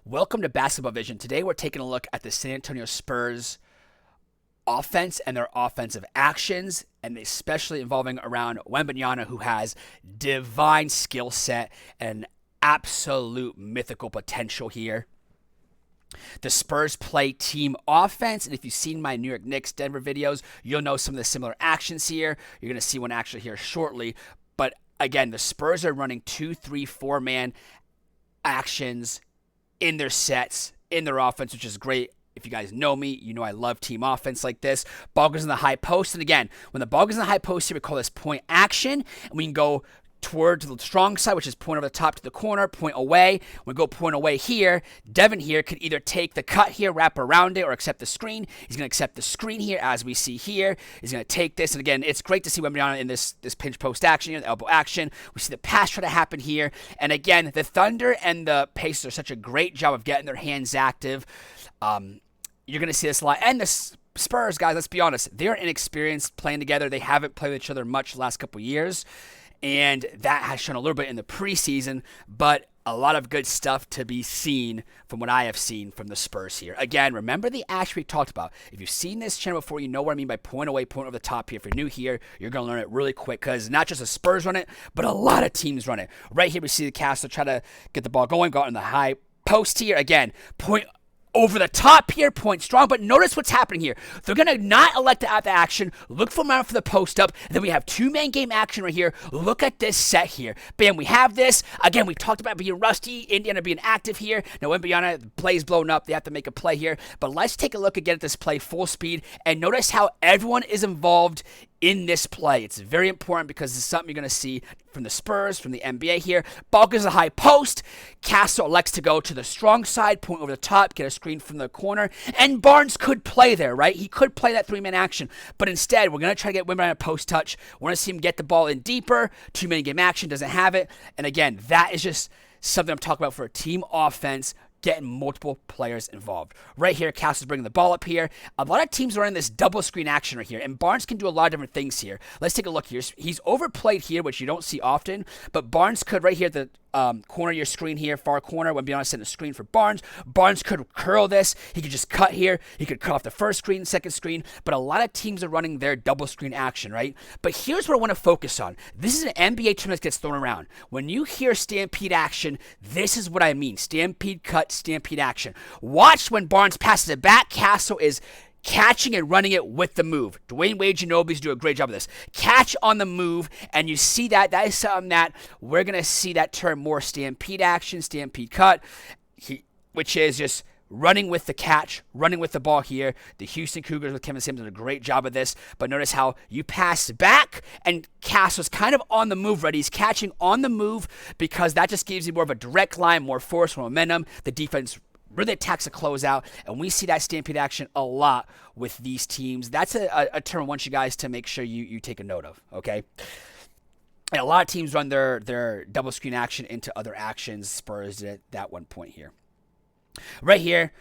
Welcome to Basketball Vision. Today we're taking a look at the San Antonio Spurs offense and their offensive actions, and especially involving around Wembanyama, who has divine skill set and absolute mythical potential here. The Spurs play team offense, and if you've seen my New York Knicks Denver videos, you'll know some of the similar actions here. You're going to see one actually here shortly. But again, the Spurs are running 2, 3, 4-man actions in their sets, in their offense, which is great. If you guys know me, you know I love team offense like this. Ball goes in the high post, and again, when the ball goes in the high post here, we call this point action, and we can go toward the strong side, which is point over the top to the corner, point away. When we go point away here, Devin here could either take the cut here, wrap around it, or accept the screen. He's going to accept the screen here, as we see here. He's going to take this, and again, it's great to see Wembanyama in this pinch post action here, the elbow action. We see the pass try to happen here, and again, the Thunder and the Pacers are such a great job of getting their hands active. You're going to see this a lot, and the Spurs, guys, let's be honest, they're inexperienced playing together. They haven't played with each other much the last couple years. And that has shown a little bit in the preseason, but a lot of good stuff to be seen from what I have seen from the Spurs here. Again, remember the action we talked about. If you've seen this channel before, you know what I mean by point away, point over the top here. If you're new here, you're going to learn it really quick because not just the Spurs run it, but a lot of teams run it. Right here, we see the Castle try to get the ball going, go out in the high post here. Again, point over the top here, point strong, but notice what's happening here. They're going to not elect to add the action, look for around for the post up, and then we have two-man game action right here. Look at this set here. Bam, we have this. Again, we talked about being rusty, Indiana being active here. Now, Indiana, the play's blown up. They have to make a play here, but let's take a look again at this play full speed, and notice how everyone is involved in this play. It's very important because it's something you're going to see from the Spurs, from the NBA here. Ball goes to the high post. Castle elects to go to the strong side, point over the top, get a screen from the corner, and Barnes could play there, right? He could play that three-man action, but instead, we're going to try to get Wembanyama a post touch. We're going to see him get the ball in deeper. Two-man game action, doesn't have it. And again, that is just something I'm talking about for a team offense, getting multiple players involved. Right here, Castle's bringing the ball up here. A lot of teams are in this double screen action right here, and Barnes can do a lot of different things here. Let's take a look here. He's overplayed here, which you don't see often, but Barnes could right here at the corner of your screen here, far corner, when Wembanyama sent a screen for Barnes. Barnes could curl this. He could just cut here. He could cut off the first screen, second screen, but a lot of teams are running their double screen action, right? But here's what I want to focus on. This is an NBA term that gets thrown around. When you hear stampede action, this is what I mean. Stampede cut, stampede action. Watch when Barnes passes it back. Castle is catching and running it with the move. Dwayne Wade Ginobili's do a great job of this. Catch on the move, and you see that. That is something that we're going to see that term more stampede action, stampede cut, which is just running with the catch, running with the ball here. The Houston Cougars with Kevin Samuels did a great job of this, but notice how you pass back, and Castle's kind of on the move, right? He's catching on the move because that just gives you more of a direct line, more force, more momentum. The defense really attacks a closeout, and we see that stampede action a lot with these teams. That's a term I want you guys to make sure you take a note of, okay? And a lot of teams run their double screen action into other actions. Spurs did at that one point here. Right here,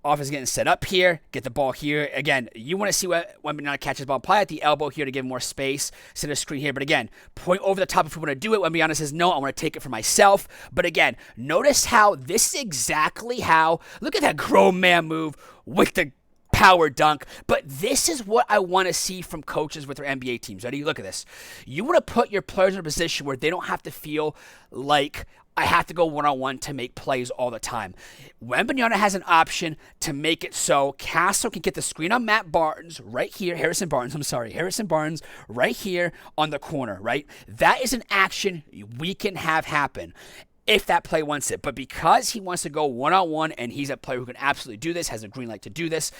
offense getting set up here, get the ball here. Again, you want to see Wembanyama catches the ball, probably at the elbow here to give more space, set a screen here. But again, point over the top if you want to do it. Wembanyama says, no, I want to take it for myself. But again, notice how this is exactly how, look at that grown man move with the power dunk. But this is what I want to see from coaches with their NBA teams. Ready? Look at this. You want to put your players in a position where they don't have to feel like I have to go one-on-one to make plays all the time. Wembanyama has an option to make it so Castle can get the screen on Harrison Barnes right here on the corner, right? That is an action we can have happen if that play wants it. But because he wants to go one-on-one and he's a player who can absolutely do this, has a green light to do this,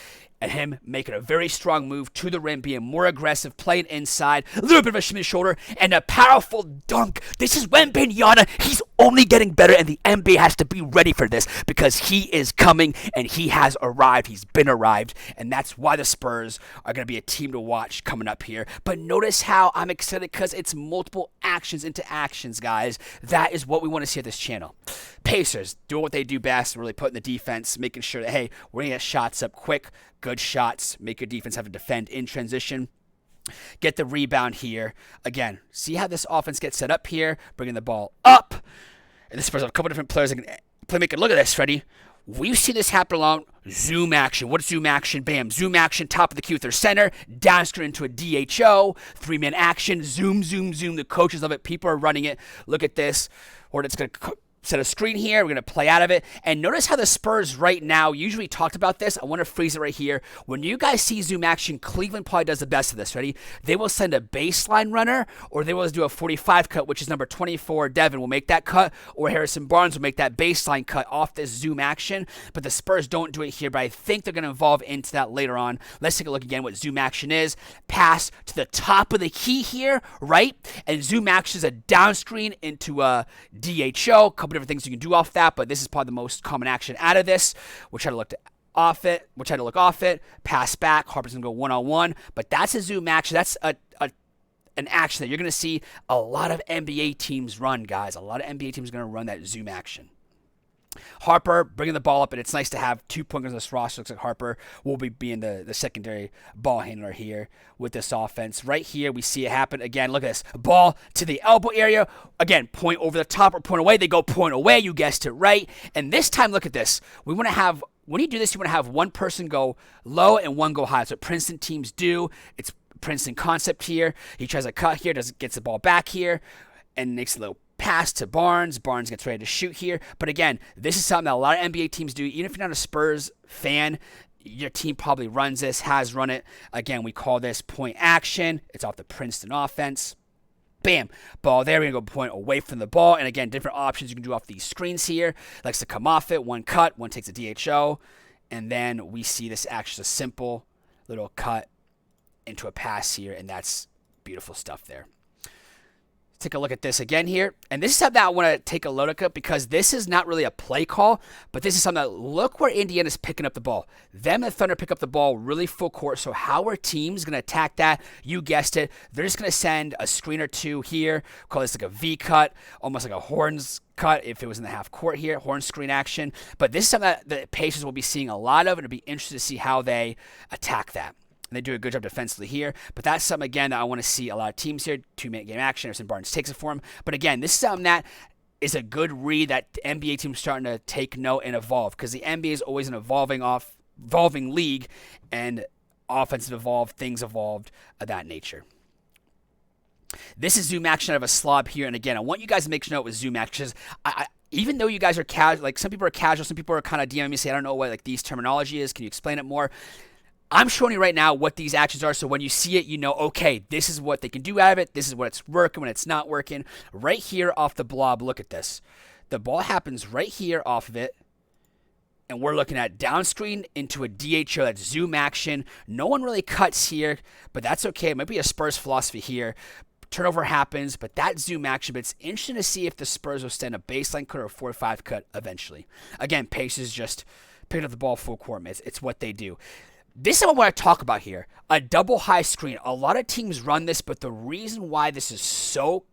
and him making a very strong move to the rim, being more aggressive, playing inside, a little bit of a shimmy shoulder, and a powerful dunk. This is Wembanyama. He's only getting better, and the NBA has to be ready for this because he is coming, and he has arrived. He's been arrived, and that's why the Spurs are going to be a team to watch coming up here. But notice how I'm excited because it's multiple actions into actions, guys. That is what we want to see at this channel. Pacers doing what they do best, really putting the defense, making sure that, hey, we're going to get shots up quick, good shots, make your defense have to defend in transition. Get the rebound here. Again, see how this offense gets set up here, bringing the ball up. And this Spurs have a couple different players that can playmaker. Look at this, Freddie. We've seen this happen along zoom action. What's zoom action? Bam. Zoom action, top of the key with their center, down screen into a DHO, three-man action, zoom, zoom, zoom. The coaches love it. People are running it. Look at this. Or it's going to set a screen here. We're going to play out of it. And notice how the Spurs right now, usually talked about this. I want to freeze it right here. When you guys see zoom action, Cleveland probably does the best of this. Ready? They will send a baseline runner, or they will do a 45 cut, which is number 24. Devin will make that cut, or Harrison Barnes will make that baseline cut off this zoom action. But the Spurs don't do it here, but I think they're going to evolve into that later on. Let's take a look again what zoom action is. Pass to the top of the key here, right? And zoom action is a down screen into a DHO. A couple different things you can do off that, but this is probably the most common action out of this. We'll try to look off it, pass back. Harper's gonna go one-on-one, but that's a zoom action. That's an action that you're gonna see a lot of NBA teams run, guys. A lot of NBA teams are gonna run that zoom action. Harper bringing the ball up, and it's nice to have 2 pointers on this roster. Looks like Harper will be being the secondary ball handler here with this offense. Right here, we see it happen again. Look at this. Ball to the elbow area. Again, point over the top or point away. They go point away. You guessed it right. And this time, look at this. We want to have, when you do this, you want to have one person go low and one go high. That's what Princeton teams do. It's Princeton concept here. He tries a cut here, gets the ball back here, and makes a little pass to Barnes. Barnes gets ready to shoot here. But again, this is something that a lot of NBA teams do. Even if you're not a Spurs fan, your team probably runs this, has run it. Again, we call this point action. It's off the Princeton offense. Bam. Ball there. We're going to go point away from the ball. And again, different options you can do off these screens here. Likes to come off it. One cut. One takes a DHO. And then we see this action, a simple little cut into a pass here. And that's beautiful stuff there. Take a look at this again here. And this is something that I want to take a look at because this is not really a play call, but this is something that, look where Indiana's picking up the ball. Them and the Thunder pick up the ball really full court. So how are teams going to attack that? You guessed it. They're just going to send a screen or two here. Call this like a V cut, almost like a horns cut if it was in the half court here, horn screen action. But this is something that the Pacers will be seeing a lot of, and it'll be interesting to see how they attack that. They do a good job defensively here, but that's something, again, that I want to see a lot of teams here. 2-minute game action. Harrison Barnes takes it for him. But again, this is something that is a good read that the NBA team's starting to take note and evolve because the NBA is always an evolving league, and offensive evolved, things evolved of that nature. This is zoom action out of a slob here, and again, I want you guys to make note with zoom actions. Even though you guys are casual, like some people are casual, some people are kind of DMing me, say, I don't know what like these terminology is. Can you explain it more? I'm showing you right now what these actions are, so when you see it, you know, okay, this is what they can do out of it. This is what's working, when it's not working. Right here off the blob, look at this. The ball happens right here off of it, and we're looking at down screen into a DHO. That's zoom action. No one really cuts here, but that's okay. It might be a Spurs philosophy here. Turnover happens, but that's zoom action. But it's interesting to see if the Spurs will send a baseline cut or a 4-5 cut eventually. Again, Pacers just picking up the ball full court. It's what they do. This is what I want to talk about here. A double high screen. A lot of teams run this, but the reason why this is so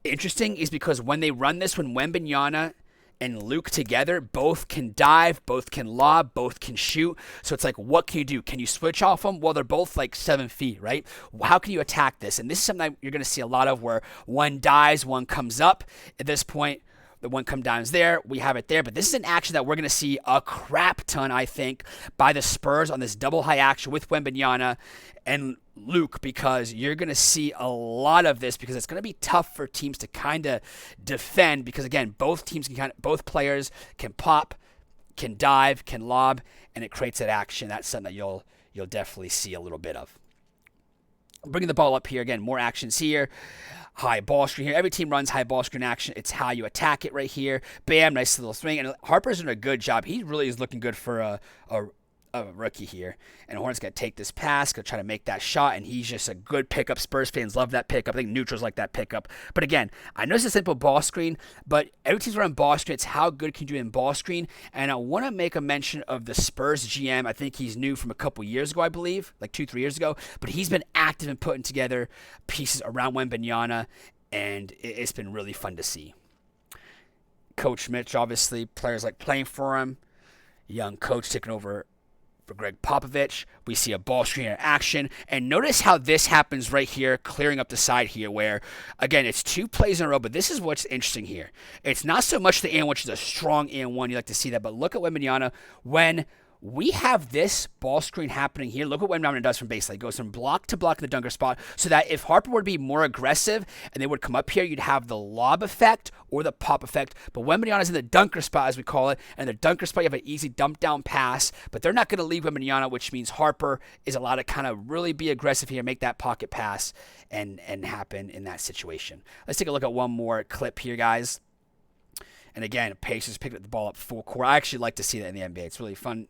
interesting is because when they run this, when Wembanyama and Luke together, both can dive, both can lob, both can shoot. So it's like, what can you do? Can you switch off them? Well, they're both like 7 feet, right? How can you attack this? And this is something that you're going to see a lot of where one dives, one comes up. At this point, the one come down is there. We have it there. But this is an action that we're going to see a crap ton, I think, by the Spurs on this double high action with Wembanyama and Luke, because you're going to see a lot of this because it's going to be tough for teams to kind of defend because, again, both players can pop, can dive, can lob, and it creates that action. That's something that you'll definitely see a little bit of. Bringing the ball up here, again, more actions here. High ball screen here. Every team runs high ball screen action. It's how you attack it right here. Bam, nice little swing. And Harper's doing a good job. He really is looking good for a rookie here. And Hornet's going to take this pass, going to try to make that shot, and he's just a good pickup. Spurs fans love that pickup. I think neutrals like that pickup. But again, I know it's a simple ball screen, but every team's running ball screen. It's how good can you do in ball screen. And I want to make a mention of the Spurs GM. I think he's new from a couple years ago, I believe, like 2-3 years ago. But he's been active in putting together pieces around Wembanyama, and it's been really fun to see. Coach Mitch, obviously, players like playing for him. Young coach taking over for Greg Popovich. We see a ball screen in action. And notice how this happens right here, clearing up the side here, where, again, it's 2 plays in a row, but this is what's interesting here. It's not so much the and, which is a strong and one. You like to see that, but look at Wembanyama when we have this ball screen happening here. Look what Wembanyama does from baseline. It goes from block to block in the dunker spot, so that if Harper were to be more aggressive and they would come up here, you'd have the lob effect or the pop effect. But Wembanyama's in the dunker spot, as we call it, and the dunker spot, you have an easy dump down pass, but they're not going to leave Wembanyama, which means Harper is allowed to kind of really be aggressive here, make that pocket pass, and happen in that situation. Let's take a look at one more clip here, guys. And again, Pacers picking up the ball up full court. I actually like to see that in the NBA. It's really fun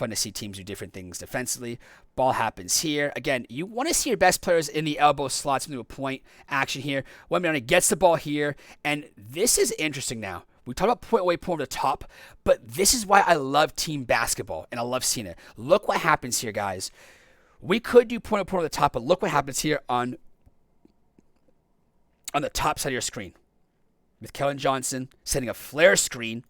to see teams do different things defensively. Ball happens here. Again, you want to see your best players in the elbow slots into a point action here. Wembanyama gets the ball here, and this is interesting now. We talked about point away, point over the top, but this is why I love team basketball, and I love seeing it. Look what happens here, guys. We could do point over the top, but look what happens here on the top side of your screen. With Kellen Johnson sending a flare screen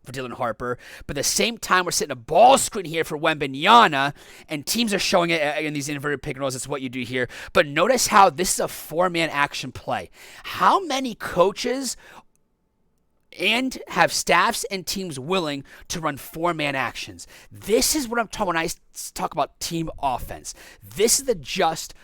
for Dylan Harper, but at the same time, we're setting a ball screen here for Wembanyama, and teams are showing it in these inverted pick and rolls. That's what you do here. But notice how this is a 4-man action play. How many coaches and have staffs and teams willing to run 4-man actions? This is what I'm talking when I talk about team offense. This is the gist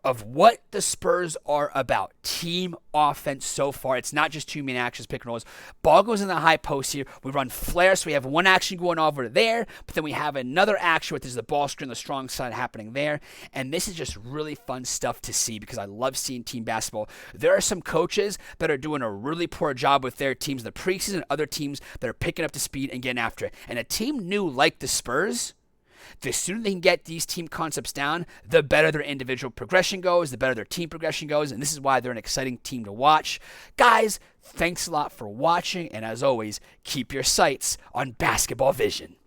of what the Spurs are about. Team offense so far. It's not just 2-man actions, pick and rolls. Ball goes in the high post here. We run flares, so we have one action going over there, but then we have another action with the ball screen, the strong side happening there. And this is just really fun stuff to see because I love seeing team basketball. There are some coaches that are doing a really poor job with their teams in the preseason, other teams that are picking up to speed and getting after it. And a team new like the Spurs, the sooner they can get these team concepts down, the better their individual progression goes, the better their team progression goes, and this is why they're an exciting team to watch. Guys, thanks a lot for watching, and as always, keep your sights on basketball vision.